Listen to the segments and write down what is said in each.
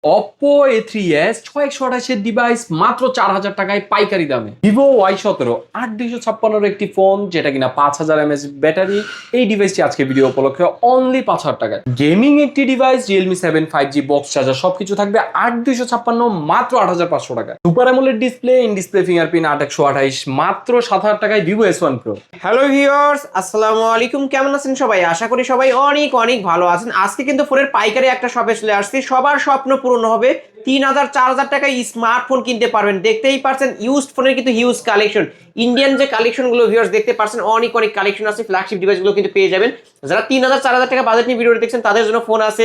Oppo A3s 6128 এর device মাত্র 4000 টাকায় পাইকারি দামে। Vivo Y17 8256 একটি ফোন যেটা কিনা 5000 mAh ব্যাটারি। এই ডিভাইসটি আজকে ভিডিও উপলক্ষে অনলি 5000 টাকায়। গেমিং একটি device Realme 7 5G box charger সবকিছু থাকবে 8256 মাত্র 8500 টাকায়। Super AMOLED display, in display fingerprint 8128 মাত্র 7000 টাকায় Vivo S1 Pro। Hello viewers, আসসালামু আলাইকুম। কেমন আছেন সবাই? আশা করি সবাই অনেক অনেক ভালো আছেন। আজকে কিন্তু ফোনের পাইকারি একটা শপে চলে আসছি। সবার স্বপ্ন পূরণ হবে, 3000-4000 টাকায় স্মার্টফোন কিনতে পারবেন। দেখতেই পারছেন ইউজড ফোনের কিন্তু হিউজ কালেকশন। ইন্ডিয়ান যে কালেকশনগুলো ভিউয়ার্স দেখতে পারছেন, অনেক অনেক কালেকশন আছে। ফ্ল্যাগশিপ ডিভাইসগুলো কিন্তু পেয়ে যাবেন। যারা 3000-4000 টাকা বাজেট নিয়ে ভিডিওটা দেখছেন তাদের জন্য ফোন আছে।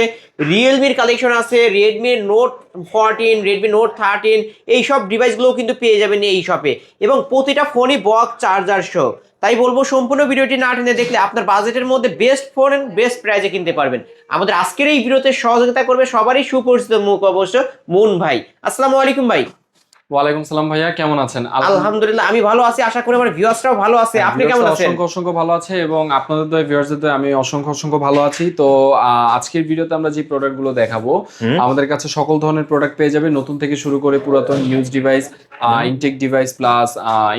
রিয়েলমির কালেকশন আছে, রেডমি নোট 14, রেডমি নোট 13, এইসব ডিভাইসগুলোও কিন্তু পেয়ে যাবেন এই শপে। এবং প্রতিটা ফোনই বক্স চার্জার সহ। তাই বলবো সম্পূর্ণ ভিডিওটি না টেনে দেখলে আপনার বাজেটের মধ্যে বেস্ট ফোন এন্ড বেস্ট প্রাইসে কিনতে পারবেন। আমাদের আজকের এই ভিডিওতে সহযোগিতা করবে সবারই সুপরিচিত মুখ অবশ্য মুন ভাই। আসসালামু আলাইকুম ভাই। ওয়ালাইকুম সালাম ভাইয়া, কেমন আছেন? আলহামদুলিল্লাহ আমি ভালো আছি, আশা করি আমার ভিউয়ার্সরাও ভালো আছে। আপনি কেমন আছেন? অসংখ্য অসংখ্য ভালো আছে এবং আপনাদের দয় ভিউয়ার্সদের দয় আমি অসংখ্য অসংখ্য ভালো আছি। তো আজকের ভিডিওতে আমরা যে প্রোডাক্টগুলো দেখাবো, আমাদের কাছে সকল ধরনের প্রোডাক্ট পেয়ে যাবে, নতুন থেকে শুরু করে পুরাতন use device, intact device plus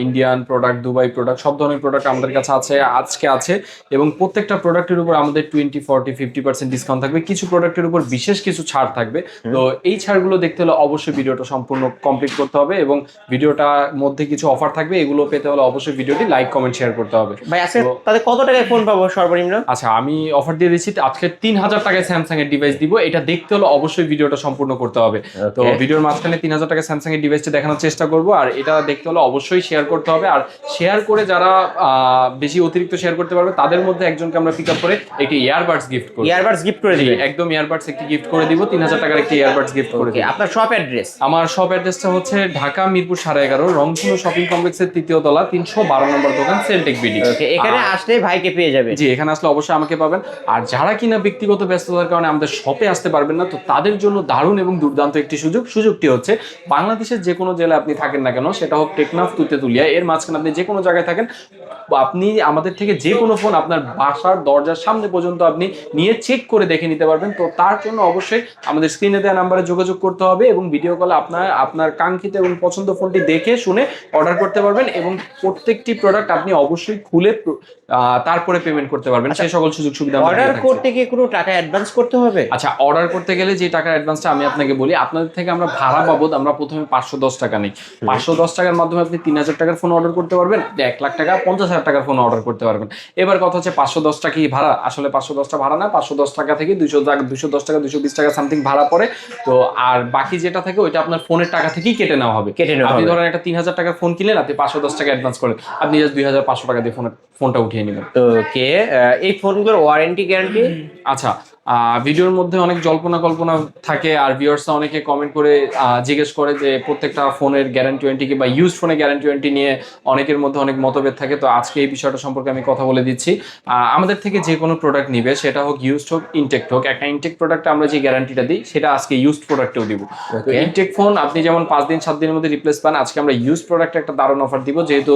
Indian product, Dubai product, সব ধরনের প্রোডাক্ট আমাদের কাছে আজকে আছে। এবং প্রত্যেকটা প্রোডাক্টের উপর আমাদের 20-40-50% ডিসকাউন্ট থাকবে। কিছু প্রোডাক্টের উপর বিশেষ কিছু ছাড় থাকবে। তো এই ছাড়গুলো দেখতে হলে অবশ্যই ভিডিওটা সম্পূর্ণ কমপ্লিট করতে হবে এবং ভিডিওটার মধ্যে কিছু অফার থাকবে, এগুলো পেতে হলে অবশ্যই ভিডিওটি লাইক কমেন্ট শেয়ার করতে হবে। ভাই আজকে তাহলে কত টাকায় ফোন পাবো সর্বনিম্ন? আচ্ছা, আমি অফার দিয়ে দিচ্ছি আজকে 3000 টাকায় স্যামসাং এর ডিভাইস দিব। এটা দেখতে হলে অবশ্যই ভিডিওটা সম্পূর্ণ করতে হবে। তো ভিডিওর মাঝখানে 3000 টাকায় স্যামসাং এর ডিভাইসটা দেখানোর চেষ্টা করব, আর এটা দেখতে হলে অবশ্যই শেয়ার করতে হবে। আর শেয়ার করে যারা বেশি অতিরিক্ত শেয়ার করতে পারবে তাদের মধ্যে একজনকে আমরা পিক আপ করে একটি ইয়ারবাডস গিফট করব। ইয়ারবাডস গিফট করে দিবেন? একদম ইয়ারবাডস একটি গিফট করে দিব, 3000 টাকার একটি ইয়ারবাডস গিফট করে দিব। আপনার শপ অ্যাড্রেস? আমার শপ অ্যাড্রেসটা হচ্ছে ঢাকা মিরপুর 11.5 রংপুর শপিং কমপ্লেক্সের 3য় তলা 312 নম্বর দোকান, সেলটেক বিডি। এখানে আসলে ভাইকে পেয়ে যাবেন। জি, এখানে আসলে অবশ্যই আমাকে পাবেন। আর যারা কিনা ব্যক্তিগত ব্যস্ততার কারণে আমাদের শপে আসতে পারবেন না, তো তাদের জন্য দারুণ এবং দুর্দান্ত একটি সুযোগটি হচ্ছে বাংলাদেশের যে কোনো জেলায় আপনি থাকেন না কেন, সেটা হোক টেকনাফ, তুতেতুলিয়া, এর মাঝখানে আপনি যে কোনো জায়গায় থাকেন, আপনি আমাদের থেকে যে কোনো ফোন আপনার বাসার দরজার সামনে পর্যন্ত আপনি নিয়ে চেক করে দেখে নিতে পারবেন। তো তার জন্য অবশ্যই আমাদের স্ক্রিনে দেওয়া নাম্বারে যোগাযোগ করতে হবে এবং ভিডিও কলে আপনার কাঙ্ক্ষিত এবং পছন্দ ফোনটি দেখে শুনে অর্ডার করতে পারবেন এবং প্রত্যেকটি প্রোডাক্ট আপনি অবশ্যই খুলে তারপরে পেমেন্ট করতে পারবেন। সেই সকল সুযোগ সুবিধা অর্ডার করতে গিয়ে কোনো টাকা অ্যাডভান্স করতে হবে? আচ্ছা, অর্ডার করতে গেলে যে টাকার অ্যাডভান্সটা আমি আপনাকে বলি, আপনাদের থেকে আমরা ভাড়া বাবদ আমরা প্রথমে 510 টাকা নিই। 510 টাকার মাধ্যমে আপনি 3000 টাকার ফোন অর্ডার করতে পারবেন, 1 লাখ টাকা 50,000 টাকার ফোন অর্ডার করতে পারবেন। এবার কথা হচ্ছে 510 টাকা কি ভাড়া? আসলে 510 টা ভাড়া না, 510 টাকা থেকে 210 টাকা 220 টাকা সামথিং ভাড়া পড়ে। তো আর বাকি যেটা থাকে ওইটা আপনার ফোনের টাকা থেকেই কেটে নেওয়া হবে। আপনি ধরেন একটা 3000 টাকার ফোন কিনলেন, আপনি 510 টাকা অ্যাডভান্স করেন, আপনি জাস্ট 2500 টাকা দিয়ে ফোনটা উঠিয়ে নেবেন। ওকে, এই ফোনগুলোর ওয়ারেন্টি গ্যারান্টি? আচ্ছা, ভিডিওর মধ্যে অনেক জল্পনা কল্পনা থাকে আর ভিউয়ার্সরা অনেকে কমেন্ট করে জিজ্ঞেস করে যে প্রত্যেকটা ফোনের গ্যারান্টি ওয়ারেন্টি কি বা ইউজ ফোনের গ্যারান্টি ওয়ারেন্টি নিয়ে অনেকের মধ্যে অনেক মতভেদ থাকে। তো আজকে এই বিষয়টা সম্পর্কে আমি কথা বলে দিচ্ছি। আমাদের থেকে যে কোনো প্রোডাক্ট নিবে, সেটা হোক ইউজড হোক ইনটেক হোক, একটা ইনটেক প্রোডাক্টে আমরা যে গ্যারান্টিটা দিই সেটা আজকে ইউজড প্রোডাক্টেও দিব। তো ইনটেক ফোন আপনি যেমন 5-7 দিনের মধ্যে রিপ্লেস পান, আজকে আমরা ইউজ প্রোডাক্টে একটা দারুণ অফার দিব। যেহেতু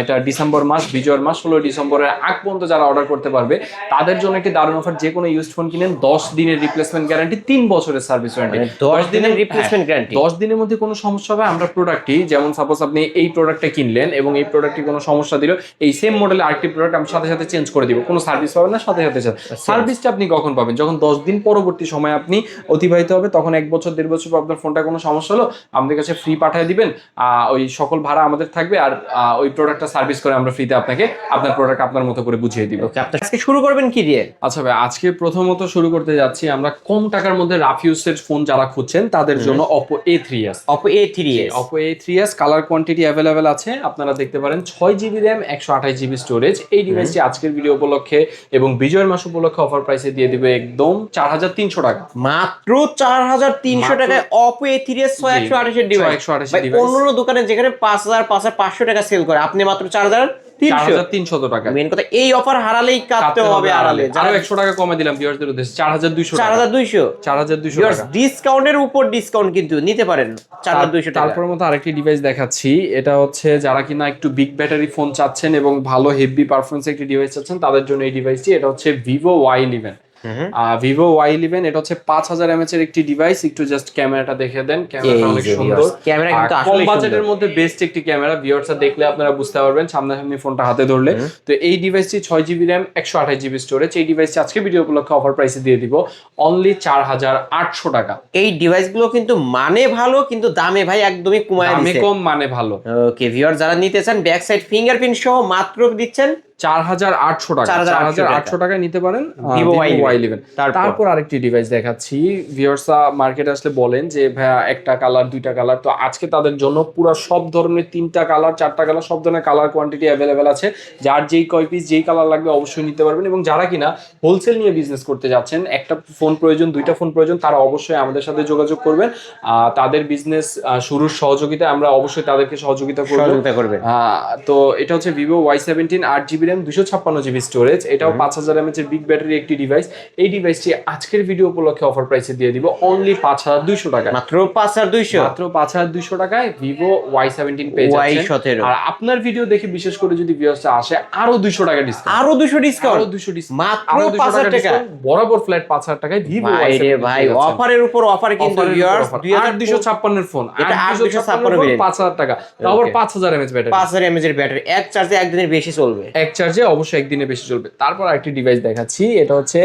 এটা ডিসেম্বর মাস, বিজয়ের মাস, 16 ডিসেম্বরের আগ পর্যন্ত যারা অর্ডার করতে পারবে তাদের জন্য একটি দারুণ অফার। যে কোনো ইউজড ফোন কিনেন 10 দিনের রিপ্লেসমেন্ট গ্যারান্টি, 3 বছরের সার্ভিস ওয়ারেন্টি। 10 দিনের রিপ্লেসমেন্ট গ্যারান্টি। 10 দিনের মধ্যে কোনো সমস্যা হবে, আমরা প্রোডাক্টটি যেমন সাপোজ আপনি এই প্রোডাক্টটা কিনলেন এবং এই প্রোডাক্টটি কোনো সমস্যা দিল, এই সেম মডেলের আরেকটি প্রোডাক্ট আমি সাথে সাথে চেঞ্জ করে দিব। কোনো সার্ভিস পাবেন না, সাথে সাথে সার্ভিসটা আপনি কখন পাবেন? যখন 10 দিন পরবর্তী সময় আপনি অতিবাহিত হবে, তখন 1 বছর 1.5 বছর পর আপনার ফোনটা কোনো সমস্যা হলো, আমাদের কাছে ফ্রি পাঠিয়ে দিবেন। ওই সকল ভাড়া আমাদের থাকবে আর ওই প্রোডাক্টটা সার্ভিস করে আমরা ফ্রিতে আপনাকে আপনার প্রোডাক্ট আপনার মতো করে বুঝিয়ে দিব। ওকে, আপনি আজকে শুরু করবেন কি দিয়ে? আচ্ছা ভাই, আজকে প্রথমত শুরু করতে যাচ্ছি আমরা কম টাকার মধ্যে রাফিউসের ফোন যারা খুঁজছেন তাদের জন্য Oppo A3s। Oppo A3s colour quantity available আছে, আপনারা দেখতে পারেন। 6GB RAM, 128GB storage. এই ডিভাইসটি আজকের ভিডিও উপলক্ষে এবং বিজয়ের মাস উপলক্ষে অফার প্রাইসে দিয়ে দিবে একদম 4300 টাকা। মাত্র 4300 টাকায় Oppo A3s 128 এর ডিভাইস। অন্য দোকানে যেখানে 5000-5500 টাকা সেল করে, আপনি মাত্র 4300 টাকা। মেন কথা এই অফার হারালেই কাটতে হবে। আড়ালে আরো 100 টাকা কমে দিলাম ভিউয়ারদের উদ্দেশ্যে, 4200 টাকা। ডিসকাউন্টের উপর ডিসকাউন্ট কিন্তু নিতে পারেন 4200 টাকা। তারপর মতো আরেকটি ডিভাইস দেখাচ্ছি, এটা হচ্ছে যারা কিনা একটু বিগ ব্যাটারি ফোন চাচ্ছেন এবং ভালো হেভি পারফরম্যান্স একটি ডিভাইস চাচ্ছেন তাদের জন্য এই ডিভাইসটি। এটা হচ্ছে Vivo Y11। ভিভো Y11 এটা হচ্ছে 5000 mAh এর একটি ডিভাইস। একটু জাস্ট ক্যামেরাটা দেখে দেন, ক্যামেরাটা অনেক সুন্দর, ক্যামেরা কিন্তু কম আসলে বাজেটের মধ্যে বেস্ট একটি ক্যামেরা। ভিউয়ার্সরা দেখলে আপনারা বুঝতে পারবেন সামনাসামনি ফোনটা হাতে ধরলে। তো এই ডিভাইসটি 6GB RAM 128GB স্টোরেজ। এই ডিভাইসটি আজকে ভিডিও উপলক্ষে অফার প্রাইসে দিয়ে দিব অনলি 4800 টাকা। এই ডিভাইসগুলো কিন্তু মানে ভালো, কিন্তু দামে ভাই একদমই কমায় দামে দিয়েছে। কম মানে ভালো। ওকে ভিউয়ার, যারা নিতে চান ব্যাক সাইড ফিঙ্গারপ্রিন্ট সহ মাত্র দিচ্ছেন 4800 টাকা। 4800 টাকায় নিতে পারেন Vivo Y11। তারপর আরেকটি ডিভাইস দেখাচ্ছি। ভিউয়ার্সরা মার্কেটে আসলে বলেন যে ভাইয়া একটা কালার দুইটা কালার, তো আজকে তাদের জন্য পুরো সব ধরনের 3টা কালার 4টা কালার সব ধরনের কালার কোয়ান্টিটি অ্যাভেলেবেল আছে। যার যেই কয় পিস যেই কালার লাগবে অবশ্যই নিতে পারবেন। এবং যারা কিনা হোলসেল নিয়ে বিজনেস করতে যাচ্ছেন, একটা ফোন প্রয়োজন দুইটা ফোন প্রয়োজন, তারা অবশ্যই আমাদের সাথে যোগাযোগ করবেন। তাদের বিজনেস শুরুর সহযোগিতায় আমরা অবশ্যই তাদেরকে সহযোগিতা করব। তো এটা হচ্ছে Vivo Y17 8GB RAM 256GB storage. এটাও 5000 mAh এর বিগ ব্যাটারি একটি ডিভাইস। এই ডিভাইসটি আজকের ভিডিও উপলক্ষে অফার প্রাইসে দিয়ে দিব অনলি 5200 টাকা। মাত্র 5200, মাত্র 5200 টাকায় ভিভো Y17 পেয়ে যাচ্ছেন। আর আপনার ভিডিও দেখে বিশেষ করে যদি ভিউয়ার্সরা আসে আরো 200 টাকা ডিসকাউন্ট, আরো 200 ডিসকাউন্ট, আরো 200 ডিসকাউন্ট, মাত্র 5000 টাকা বরাবর ফ্ল্যাট 5000 টাকায় ভিভো Y17 ভাই। অফারের উপর অফার কিন্তু ভিউয়ার্স, 2256 এর ফোন, এটা 8256 5000 টাকা, তারপর 5000 mAh ব্যাটারি, 5000 mAh এর ব্যাটারি, এক চার্জে একদিনের বেশি চলবে। এক চার্জে অবশ্যই একদিনে বেশি চলবে। তারপর আরেকটি ডিভাইস দেখাচ্ছি। এটা হচ্ছে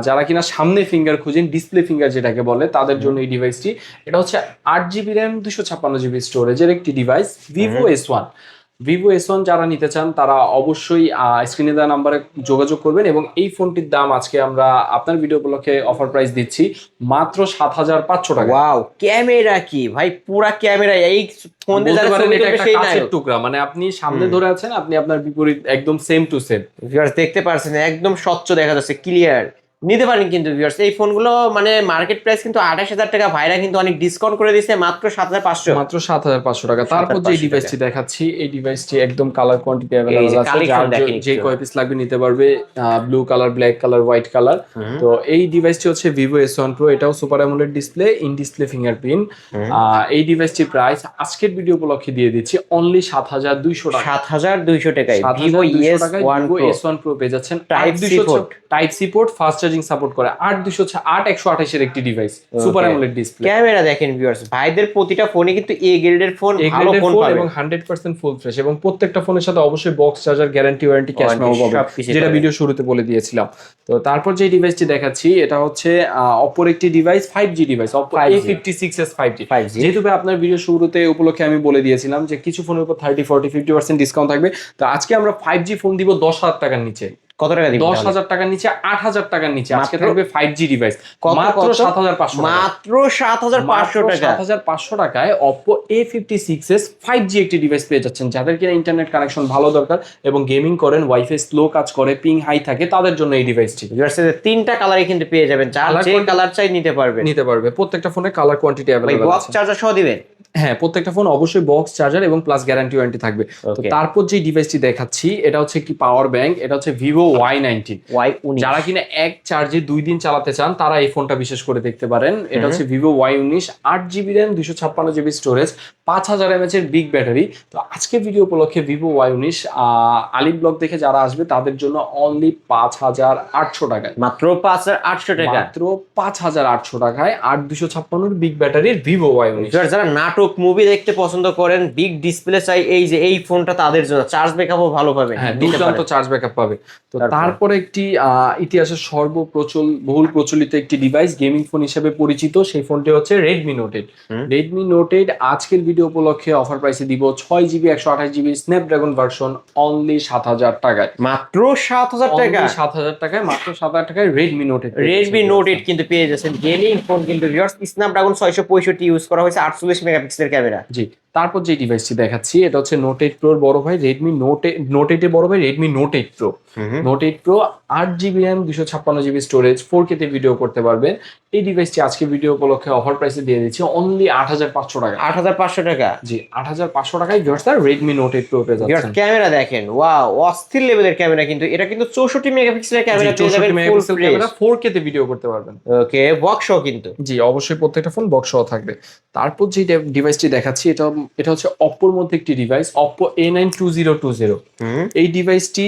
যারা কিনা সামনে ফিঙ্গার খুঁজেন, ডিসপ্লে ফিঙ্গার যেটাকে বলে, তাদের জন্য এই ডিভাইসটি। এটা হচ্ছে 8GB RAM 256GB স্টোরেজের একটি device, Vivo S1। Vivo S1 যারা নিতে চান তারা অবশ্যই স্ক্রিনে দেওয়া নাম্বারে যোগাযোগ করবেন। এবং এই ফোনটির দাম আজকে আমরা আপনার ভিডিও উপলক্ষে অফার প্রাইস দিচ্ছি মাত্র 7500 টাকা। ওয়াও, ক্যামেরা কি ভাই, পুরা ক্যামেরা। এই ফোন দিয়ে যারা ছবি তুলবে সেই কাঁচের টুকরা, মানে আপনি সামনে ধরে আছেন, আপনি আপনার বিপরীত একদম সেম টু সেম। ভিউয়ার্স দেখতে পারছেন, একদম স্বচ্ছ দেখা যাচ্ছে, ক্লিয়ার। নিতে পারেন কিন্তু ভিউয়ার্স এই ফোনগুলো, মানে মার্কেট প্রাইস কিন্তু 28000 টাকা, ভাইরা কিন্তু অনেক ডিসকাউন্ট করে দিয়েছে মাত্র 7500, মাত্র 7500 টাকা। তারপর যে ডিভাইসটি দেখাচ্ছি, এই ডিভাইসটি একদম কালার কোয়ান্টিটি अवेलेबल আছে, যে কয় পিস লাগবে নিতে পারবে। Blue colour, black colour, white colour. তো এই ডিভাইসটি হচ্ছে ভিভো S1 Pro। এটাও super AMOLED display, in display fingerprint. এই ডিভাইসটির প্রাইস আজকের ভিডিও উপলক্ষে দিয়ে দিচ্ছি অনলি 7200 টাকা। 7200 টাকায় ভিভো S1 Pro পেয়ে যাচ্ছেন। Type C port, fast charging support করে। 8128 এর একটি ডিভাইস, সুপার অ্যামোলেড ডিসপ্লে। ক্যামেরা দেখেন ভিউয়ার্স, ভাইদের প্রতিটা ফোনই কিন্তু এ গ্রেডের ফোন, ভালো ফোন পাবেন এবং 100% ফুল ফ্রেশ। এবং প্রত্যেকটা ফোনের সাথে অবশ্যই box charger, guarantee, warranty, cash memo পাবেন, যেটা ভিডিও শুরুতে বলে দিয়েছিলাম। তো তারপর যে ডিভাইসটি দেখাচ্ছি, এটা হচ্ছে অপোর একটি device, 5G device, Oppo A56s 5G। যেহেতু আপনার ভিডিও শুরুতে উপলক্ষে আমি বলে দিয়েছিলাম যে কিছু ফোনের উপর 30-40-50% ডিসকাউন্ট থাকবে। তো আজকে আমরা 5G ফোন দিব 10000 টাকার নিচে। কত টাকা দিবেন? 10000 টাকার নিচে, 8000 টাকার নিচে আজকে থাকবে 5G ডিভাইস মাত্র 7500 টাকা। মাত্র 7500 টাকা। 7500 টাকায় Oppo A56s 5G একটি ডিভাইস পেয়ে যাচ্ছেন। যাদের কিনা ইন্টারনেট কানেকশন ভালো দরকার এবং গেমিং করেন, ওয়াইফাই স্লো কাজ করে, পিং হাই থাকে, তাদের জন্য এই ডিভাইসটি। তিনটা কালারই কিন্তু পেয়ে যাবেন, যার যে কালার চাই নিতে পারবে। প্রত্যেকটা ফোনে কালার কোয়ান্টিটি अवेलेबल আছে। বক্স চার্জার সহ দিবেন? হ্যাঁ, প্রত্যেকটা ফোন অবশ্যই বক্স চার্জার এবং প্লাস গ্যারান্টি ওয়ারেন্টি থাকবে। তো তারপর যে ডিভাইসটি দেখাচ্ছি, এটা হচ্ছে কি পাওয়ার ব্যাংক। এটা হচ্ছে ভিভো Y19। যারা কিনা এক চার্জে 2 দিন চালাতে চান তারা এই ফোনটা বিশেষ করে দেখতে পারেন। এটা হচ্ছে Vivo Y19, 8GB RAM 256GB storage, 5000 mAh এর বিগ ব্যাটারি। তো আজকে ভিডিও উপলক্ষে ভিভো Y19 আলিফ ব্লগ দেখে যারা আসবে তাদের জন্য অনলি 5800 টাকায়। মাত্র 5800 টাকা। মাত্র 5800 টাকায় 8256 বিগ ব্যাটারির ভিভো Y19। যারা নাটক মুভি দেখতে পছন্দ করেন, বিগ ডিসপ্লে চাই, এই ফোনটা তাদের জন্য। চার্জ ব্যাকআপও ভালো পাবে। হ্যাঁ, দুর্দান্ত চার্জ ব্যাকআপ পাবে। তো তারপরে একটি ইতিহাসের বহুল প্রচলিত একটি ডিভাইস, গেমিং ফোন হিসেবে পরিচিত, সেই ফোনটি হচ্ছে Redmi Note 8। Redmi Note 8 আজকের ভিডিও উপলক্ষে অফার প্রাইসে দিব 6GB 128GB Snapdragon version only 7000 টাকায়। মাত্র 7000 টাকা। 7000 টাকায়, মাত্র 7000 টাকায় Redmi Note 8। Redmi Note 8 কিন্তু পেয়ে যাচ্ছেন গেমিং ফোন, কিন্তু ভিউয়ার্স স্ন্যাপড্রাগন 665 ইউজ করা হয়েছে, 48 মেগাপিক্সেলের ক্যামেরা। জি, তারপর যে ডিভাইসটি দেখাচ্ছি, এটা হচ্ছে Note 8 Pro এর বড় ভাই, Redmi Note 8 এর বড় ভাই Redmi Note 8 Pro। Note 8 Pro 8GB RAM 256GB storage, 4K তে ভিডিও করতে পারবেন। এই ডিভাইসটি আজকে ভিডিও উপলক্ষে অফার প্রাইসে দিয়ে দিচ্ছি অনলি 8500 টাকা। 8500 টাকা। জি, 8500 টাকায় ভিউয়ার্স Redmi Note 8 Pro পেয়ে যাচ্ছেন। ক্যামেরা দেখেন, ওয়াও, অস্থির লেভেলের ক্যামেরা। কিন্তু এটা কিন্তু 64 মেগাপিক্সেলের ক্যামেরা পেয়ে যাবেন, ফুল ক্যামেরা, 4K তে ভিডিও করতে পারবেন। ওকে, বক্স সহ কিন্তু। জি, অবশ্যই প্রত্যেকটা ফোন বক্স সহ থাকবে। তারপর যে ডিভাইসটি দেখাচ্ছি, এটা এটা হচ্ছে অপ্পোর মধ্যে একটি ডিভাইস, অপ্পো A92020। এই ডিভাইসটি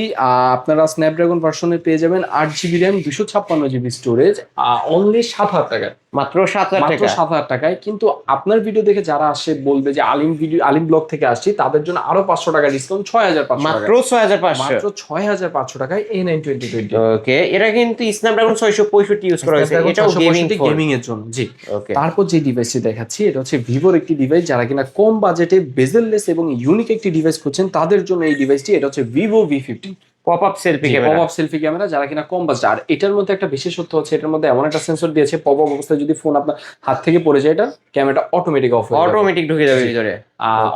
আপনারা স্ন্যাপড্রাগন ভার্সনে পেয়ে যাবেন, 8 GB RAM, 256 GB storage, only 7,000 টাকায়। মাত্র 7,000 মাত্র টাকা। 7,000 টাকায়। কিন্তু আপনার ভিডিও দেখে যারা আসে বলবে যে আলিম ব্লগ থেকে আসছি, তাদের জন্য আরো 500 টাকা ডিসকাউন্ট, 6,500 মাত্র 6,500। মাত্র 6,500 টাকায় A92020। ওকে, এটা কিন্তু স্ন্যাপড্রাগন 665 ইউজ করা হয়েছে, এটাও গেমিং এর জন্য। জি। ওকে, তারপর যে ডিভাইসটি দেখাচ্ছি এটা হচ্ছে ভিভোর একটি ডিভাইস, যারা কিনা কম বাজেটে বেজেললেস এবং ইউনিক একটি ডিভাইস খুঁজছেন তাদের জন্য এই ডিভাইসটি। এটা হচ্ছে Vivo V50 pop up selfie camera. Pop up selfie camera, যারা কিনা কম বাজেট। আর এটার মধ্যে একটা বিশেষত্ব হচ্ছে এটার মধ্যে এমন একটা সেন্সর দিয়েছে, পপ আপ অবস্থায় যদি ফোন আপনার হাত থেকে পড়ে যায়, এটা ক্যামেরাটা অটোমেটিক অফ হয়ে যাবে, অটোমেটিক ঢুকে যাবে ভিতরে।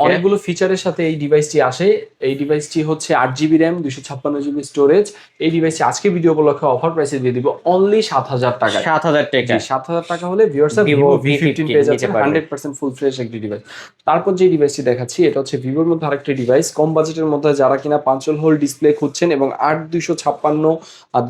অনেকগুলো ফিচারের সাথে এই ডিভাইসটি আসে। এই ডিভাইসটি হচ্ছে 8 জিবি র্যাম, 256 জিবি স্টোরেজ। এই ডিভাইসটি আজকে ভিডিও উপলক্ষে অফার প্রাইসে দিয়ে দিব অনলি 7,000 টাকায়। 7,000 টাকা। 7,000 টাকা হলে ভিউয়ার্সরা Vivo ভিভো V15 V15 পেয়ে যাচ্ছেন, নিতে পারবেন। 100% ফুল ফ্রেশ একটি ডিভাইস। তারপর যে ডিভাইসটি দেখাচ্ছি এটা হচ্ছে ভিভোর মধ্যে আরেকটি ডিভাইস, কম বাজেটের মধ্যে যারা কিনা 5 হোল ডিসপ্লে খুঁজছেন এবং 8/256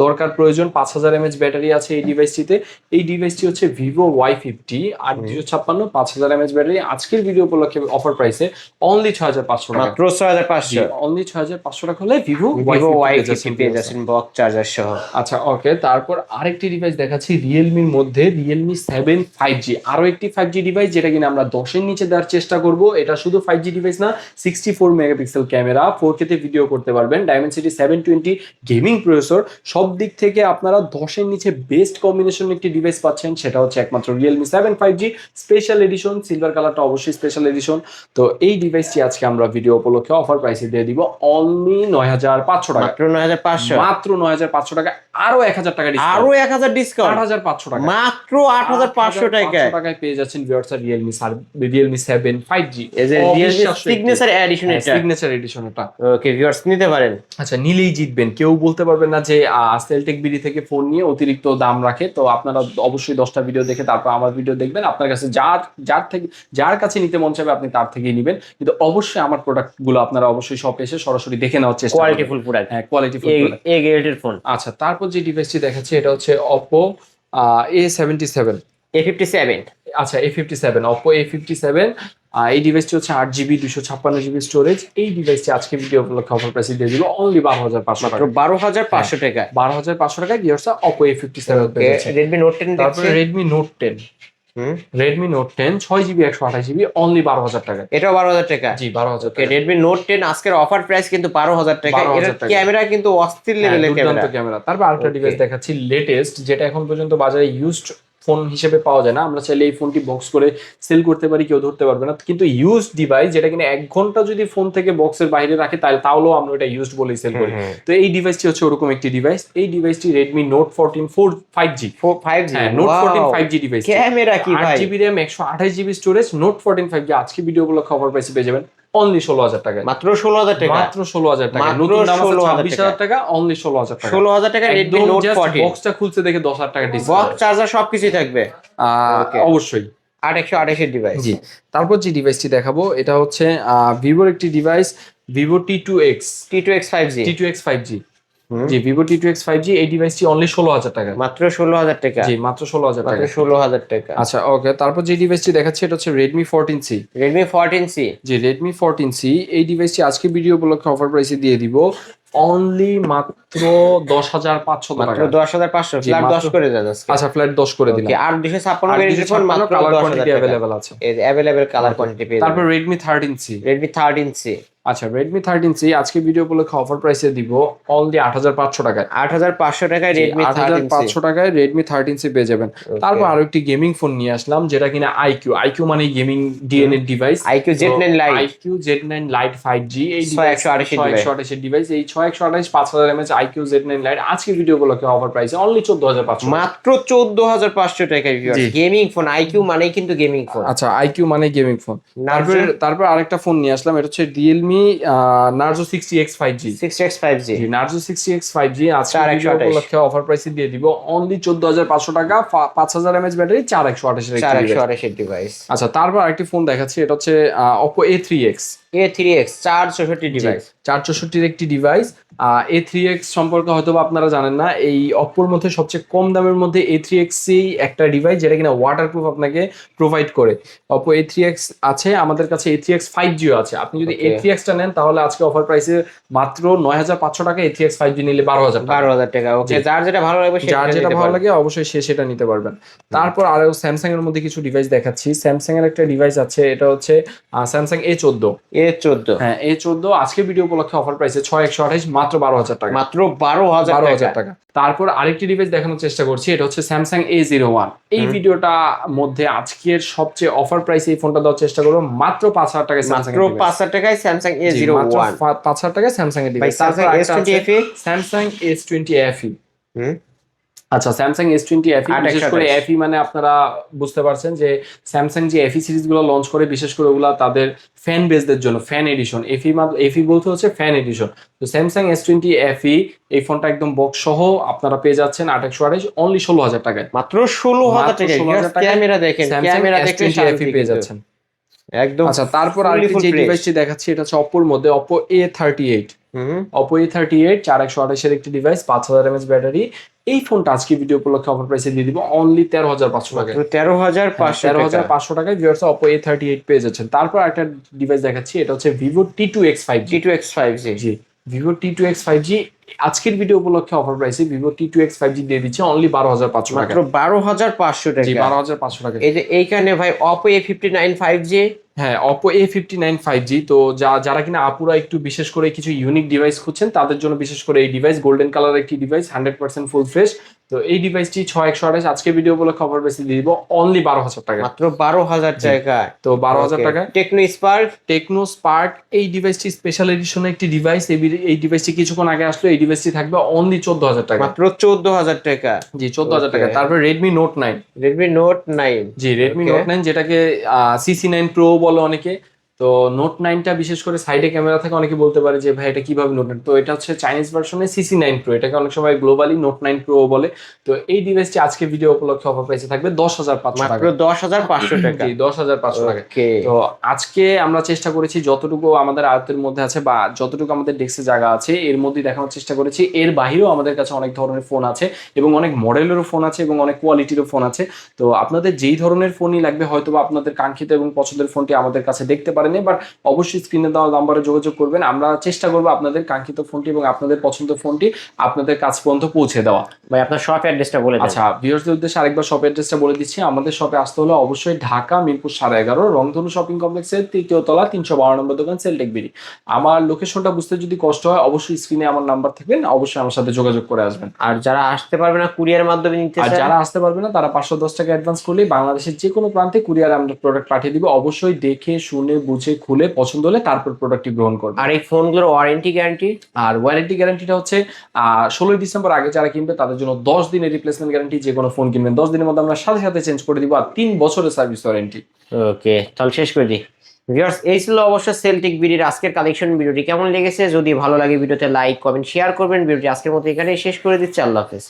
দরকার প্রয়োজন, 5,000 mAh ব্যাটারি আছে এই ডিভাইসটিতে। এই ডিভাইসটি হচ্ছে ভিভো Y50, 8/256, 5,000 mAh ব্যাটারি। আজকের ভিডিও উপলক্ষে অফার প্রাইসে অনলি 6,500 টাকা। মাত্র 6,500। অনলি 6,500 টাকা হলে ভিভো Y50 পেয়ে যাচ্ছেন বক্স চার্জার সহ। আচ্ছা, ওকে। তারপর আরেকটি ডিভাইস দেখাচ্ছি রিয়েলমির মধ্যে, রিয়েলমি 7 5G, আরো একটি 5G ডিভাইস যেটা কিনা আমরা 10-এর নিচে দেওয়ার চেষ্টা করব। এটা শুধু 5G ডিভাইস না, 64 মেগাপিক্সেল ক্যামেরা, 4K তে ভিডিও করতে পারবেন, Dimensity 720 গেমিং প্রসেসর, সব দিক থেকে আপনারা 10-এর নিচে বেস্ট কম্বিনেশন একটি ডিভাইস পাচ্ছেন। সেটা হচ্ছে একমাত্র Realme 7 5G special edition, silver কালারটা অবশ্যই স্পেশাল এডিশন। তো এই ডিভাইসটি আজকে আমরা ভিডিও উপলক্ষে অফার প্রাইসে দিয়ে দিব অনলি 9,500 টাকা। মাত্র 9,500। মাত্র 9,500 টাকা, আরো 1,000 টাকা ডিসকাউন্ট, আরো 1,000 ডিসকাউন্ট, 8,500 টাকা। মাত্র 8,500 টাকায় পেয়ে যাচ্ছেন ভিউয়ার্স রিয়েলমি 7 5G। এই যে রিয়েলমি সিগনেচার এডিশন, এটা সিগনেচার এডিশন এটা। ওকে ভিউয়ার্স, নিতে পারেন। আচ্ছা, নিলেই জিতবেন, কেউ বলতে পারবেন না যে সেলটেক বিডি থেকে ফোন নিয়ে অতিরিক্ত দাম রাখে। তো আপনারা অবশ্যই 10টা ভিডিও দেখে তারপর আমার ভিডিও দেখবেন, আপনার কাছে যার কাছে নিতে মন চাইবে আপনি তার থেকেই নেবেন। কিন্তু অবশ্যই আমার প্রোডাক্ট গুলো আপনারা অবশ্যই শপে এসে সরাসরি দেখে নেওয়ার চেষ্টা করবেন। Qualityful product. হ্যাঁ, কোয়ালিটিফুল প্রোডাক্ট, এ গ্রেডের ফোন। আচ্ছা, তারপর যে ডিভাইসটি দেখাচ্ছি এটা হচ্ছে Oppo A77। A57। আচ্ছা, A57, Oppo A57। এই ডিভাইসটি হচ্ছে 8 জিবি, 256 জিবি স্টোরেজ। এই ডিভাইসটি আজকে ভিডিও উপলক্ষে অফার প্রাইসে দিয়ে দিব অনলি 12,500 টাকা। 12,500 টাকা। 12,500 টাকায় ভিউয়ার্স Oppo A57 পেয়ে যাচ্ছেন। Redmi Note 10 তারপরে Redmi Note 10, Redmi Note 10 6 GB 128 GB, only 12,000 টাকা। এটাও 12,000 টাকা। জি, 12,000 ওকে, টাকা। Redmi Note 10 আজকের অফার প্রাইস কিন্তু 12,000 টাকা। এর 12,000 টাকা। ক্যামেরা কিন্তু অস্থির লেভেলের ক্যামেরা। ক্যামেরা। তারপর আরেকটা Okay. ডিভাইস দেখাচ্ছি লেটেস্ট, যেটা এখন পর্যন্ত বাজারে ইউজড ফোন হিসেবে পাওয়া যায় না। আমরা চাইলে এই ফোনটি বক্স করে সেল করতে পারি, কেউ ধরতে পারবে না। কিন্তু ইউজড ডিভাইস যেটা কিনা 1 ঘন্টা যদি ফোন থেকে বক্সের বাইরে রাখে তাহলেও আমরা এটা ইউজড বলেই সেল করি। তো এই ডিভাইসটি হচ্ছে ওরকম একটি ডিভাইস। এই ডিভাইসটি Redmi Note 14 5G। 5G, হ্যাঁ, Note 14 5G ডিভাইস। ক্যামেরা কি ভাই! 8 GB RAM, 128 GB storage, Note 14 5G আজকে ভিডিও গুলো খবর পাইছি পেয়ে যাবেন অনলি 16,000 টাকা। মাত্র 16,000 টাকা। মাত্র 16,000 টাকা। মাত্র নতুন দাম আছে 16,000 26,000 টাকা, অনলি 16,000 টাকা। 16,000 টাকা Redmi Note 14। বক্সটা খুলছে দেখে 10,000 টাকা বক্স ডিসকাউন্ট। চার্জার সবকিছুই থাকবে। Okay. অবশ্যই। 828 এর ডিভাইস। জি। তারপর যে ডিভাইসটি দেখাবো এটা হচ্ছে ভিভোর একটি device, Vivo T2X। T2X 5G। T2X 5G। জি, Vivo T2X 5G। এই ডিভাইসটি অনলি 16,000 টাকা। মাত্র 16,000 টাকা। জি, মাত্র 16,000 মাত্র টাকা। 16,000 টাকা। আচ্ছা, ওকে। তারপর যে ডিভাইসটি দেখাচ্ছি এটা হচ্ছে Redmi 14C। Redmi 14C। জি, Redmi 14C। এই ডিভাইসটি আজকে ভিডিও উপলক্ষে অফার প্রাইসে দিয়ে দিব অনলি মাত্র 10,500 টাকা। মাত্র 10,500। জি, ফ্ল্যাট 10 মাত্র- করে দেন আজকে। আচ্ছা, ফ্ল্যাট 10 করে দিলাম। ওকে, আর 256 আর ভেরিয়েন্টের ফোন 256 মাত্র কালার 10,000 কোয়ান্টিটি টাকা। अवेलेबल আছে। এই अवेलेबल কালার কোয়ান্টিটি পেয়ে তারপর যাবেন। Redmi 13C। Redmi 13C। আচ্ছা, Redmi 13C আজকে ভিডিও উপলক্ষে অফার প্রাইসে দিব অনলি 8,500 টাকায়। 8,500 টাকায় Redmi 13C। 8,500 টাকায় Redmi 13C পেয়ে যাবেন। তারপর আরো একটি গেমিং ফোন নিয়ে আসলাম যেটা কিনা IQ মানে gaming DNA device. IQ Z9 Lite। IQ Z9 Lite 5G। এই 628 এর ডিভাইস। এই 628 5,000 mAh IQ Z9 Lite আজকে ভিডিও উপলক্ষে অফার প্রাইসে অনলি 14,500। মাত্র 14,500 টাকায় ভিউয়ার্স। গেমিং ফোন IQ মানেই কিন্তু গেমিং ফোন। আচ্ছা, IQ মানে গেমিং ফোন। তারপর আরেকটা ফোন নিয়ে আসলাম, এটা হচ্ছে Realme Narzo 60X 5G। 6X 5G। জি, Narzo 60X 5G আজকে 428 ভিডিও উপলক্ষে অফার প্রাইসে দিয়ে দিব অনলি 14,500 টাকা, 5,000 mAh ব্যাটারি, 4128 এর একটি ডিভাইস। 428 এর ডিভাইস। আচ্ছা, তারপর আরেকটি ফোন দেখাচ্ছি, এটা হচ্ছে Oppo A3X। A3X 464 device. 464 একটি ডিভাইস। A3X সম্পর্কে হয়তো বা আপনারা জানেন না, এই অপ্পোর মধ্যে সবচেয়ে কম দামের মধ্যে A3X একটা ডিভাইস যেটা কিনা ওয়াটারপ্রুফ আপনাকে প্রোভাইড করে। Oppo A3X আছে, আমাদের কাছে A3X 5G আছে। আপনি যদি Okay. A3X টা নেন তাহলে আজকে অফার প্রাইসে মাত্র 9500 টাকা, A3X 5G নিলে 12000 টাকা। 12000 টাকা। ওকে, জি। যার যেটা ভালো লাগবে যার সেটা যেটা নিতে ভালো পারবেন। লাগে অবশ্যই সে সেটা নিতে পারবেন। তারপর আরো স্যামসাং এর মধ্যে কিছু ডিভাইস দেখাচ্ছি। স্যামসাং এর একটা ডিভাইস আছে, এটা হচ্ছে স্যামসাং A14। A14 হ্যাঁ, A14 আজকে ভিডিও উপলক্ষে অফার প্রাইসে 6128, মাত্র 12000 টাকা। মাত্র 12000 12000 টাকা। টাকা। তারপর আরেকটি ডিভাইস দেখানোর চেষ্টা করছি, এটা হচ্ছে স্যামসাং A01। এই ভিডিওটা মধ্যে আজকের সবচেয়ে অফার প্রাইসে এই ফোনটা দেওয়ার চেষ্টা করবো মাত্র 5000 টাকায়। মাত্র 5000 টাকায় স্যামসাং A01। 5000 টাকায় স্যামসাং এর ভাই device. Samsung S20 FE। Samsung S20 FE। হুম। আচ্ছা, স্যামসাং S20 FE, বিশেষ করে 2828 FE মানে আপনারা বুঝতে পারছেন যে স্যামসাং যে FE সিরিজ গুলো লঞ্চ করে বিশেষ করে ওগুলা তাদের ফ্যান বেসদের জন্য ফ্যান এডিশন। FE বলতে হচ্ছে ফ্যান এডিশন। তো স্যামসাং S20 FE এই ফোনটা একদম বক্স সহ আপনারা পেয়ে যাচ্ছেন 2828 অনলি 16000 টাকায়। মাত্র 16000 মাত্র টাকা। 16000 টাকায় ক্যামেরা দেখেন, স্যামসাং ক্যামেরা দেখলে S20 FE পেয়ে যাচ্ছেন একদম। আচ্ছা, তারপর আরেকটি যে ডিভাইসটি দেখাচ্ছি এটা হচ্ছে অপ্পোর মধ্যে Oppo A38। Oppo A38 4128 এর একটি ডিভাইস, 5000 mAh ব্যাটারি। এই ফোনটা আজকে ভিডিও উপলক্ষে অফার প্রাইসে দিয়ে দিব অনলি 13500 টাকায়। 13500 টাকা। 13500 টাকায় ভিউয়ার্স Oppo A38 পেয়ে যাচ্ছেন। তারপর একটা ডিভাইস দেখাচ্ছি, এটা হচ্ছে Vivo T2X 5G। T2X 5G। জি, Vivo T2X 5G আজকের ভিডিও উপলক্ষে অফার প্রাইসে Vivo T2X 5G দিয়ে দিচ্ছে অনলি 12500 টাকা। মাত্র 12500 টাকা। জি, 12500 টাকা। এই যে এইখানে ভাই Oppo A59 5G। হ্যাঁ, Oppo A59 5G। তো যারা কিনা আপুরা একটু বিশেষ করে কিছু ইউনিক ডিভাইস খুঁজছেন তাদের জন্য বিশেষ করে এই ডিভাইস গোল্ডেন কালার একটি ডিভাইস, 100% ফুল ফ্রেশ। তো এই ডিভাইসটি 6128 আজকে ভিডিও উপলক্ষে অফার প্রাইসে দিয়ে দিব অনলি 12000 টাকা। মাত্র 12000 টাকা। তো 12000 টাকা। টেকনো স্পার্ক এই ডিভাইসটি স্পেশাল এডিশনের একটি ডিভাইস। এই ডিভাইসটি কিছুক্ষণ আগে আসলো। এই ডিভাইসটি থাকবে অনলি 14000 টাকা। মাত্র 14000 টাকা। জি, 14000 টাকা। তারপর Redmi Note 9। Redmi Note 9। জি, Redmi Note 9 যেটাকে CC9 Pro বলে অনেকে। তো Note 9টা বিশেষ করে সাইডে ক্যামেরা থাকে, অনেকে বলতে পারে যে ভাই এটা কিভাবে Note 9। তো এটা হচ্ছে চাইনিজ ভার্সনে CC9 Pro, এটাকে অনেক সময় গ্লোবালি Note 9 Pro বলে। তো এই ডিভাইসটি আজকে ভিডিও উপলক্ষে অফার প্রাইসে থাকবে 10500 টাকা। মাত্র 10500 টাকা। জি, 10500 টাকা। ওকে। তো আজকে আমরা চেষ্টা করেছি যতটুকু আমাদের আয়ত্তের মধ্যে আছে বা যতটুকু আমাদের ডেস্কে জায়গা আছে এর মধ্যে দেখানোর চেষ্টা করেছি। এর বাইরেও আমাদের কাছে অনেক ধরনের ফোন আছে এবং অনেক মডেলেরও ফোন আছে এবং অনেক কোয়ালিটিরও ফোন আছে। তো আপনাদের যেই ধরনের ফোনই লাগবে হয়তো বা আপনাদের কাঙ্ক্ষিত এবং পছন্দের ফোনটি আমাদের কাছে দেখতে পারেন, বাট অবশ্যই স্ক্রিনে দেওয়া নাম্বারে যোগাযোগ করবেন। আমরা চেষ্টা করবো আপনাদের কাঙ্ক্ষিত ফোনটি এবং আপনাদের পছন্দের ফোনটি আপনাদের কাছ পর্যন্ত পৌঁছে দেওয়া। ভাই আপনার শপ অ্যাড্রেসটা বলে দেন। আচ্ছা, ভিউয়ার্সদের উদ্দেশ্যে আরেকবার শপ অ্যাড্রেসটা বলে দিচ্ছি। আমাদের শপে আসতে হলে অবশ্যই ঢাকা মিরপুর 11.5 রংধনু শপিং কমপ্লেক্সের 3য় তলা 312 নম্বর দোকান সেলটেক বিডি। আমার লোকেশনটা বুঝতে যদি কষ্ট হয় অবশ্যই স্ক্রিনে আমার নাম্বার থাকবেন, অবশ্যই আমার সাথে যোগাযোগ করে আসবেন। আর যারা আসতে পারবে না কুরিয়ার মাধ্যমে নিতে আর চায়, যারা আসতে পারবে না তারা 510 টাকা অ্যাডভান্স করলেই বাংলাদেশের যে কোনো প্রান্তে কুরিয়ারে আমরা প্রোডাক্ট পাঠিয়ে দিব। অবশ্যই দেখে শুনে বুঝে খুলে পছন্দ হলে তারপর প্রোডাক্টটি গ্রহণ করবে। আর এই ফোনগুলোর ওয়ারেন্টি গ্যারান্টি? আর ওয়ারেন্টি গ্যারান্টিটা হচ্ছে 16 ডিসেম্বর আগে যারা কিনবে তাদের জন্য 10 দিনের রিপ্লেসমেন্ট গ্যারান্টি। যে কোনো ফোন কিনবেন 10 দিনের মধ্যে আমরা সাথে সাথে চেঞ্জ করে দিব। আর 3 বছরের সার্ভিস ওয়ারেন্টি। ওকে, তাহলে শেষ করে দিই। ভিউয়ার্স, এই ছিল অবশ্য সেলটেক বিডির আজকের কালেকশন। ভিডিওটি কেমন লেগেছে? যদি ভালো লাগে ভিডিওতে লাইক কমেন্ট শেয়ার করবেন। ভিডিওটি আজকের মতো এখানেই শেষ করে দিচ্ছি। আল্লাহ হাফেজ।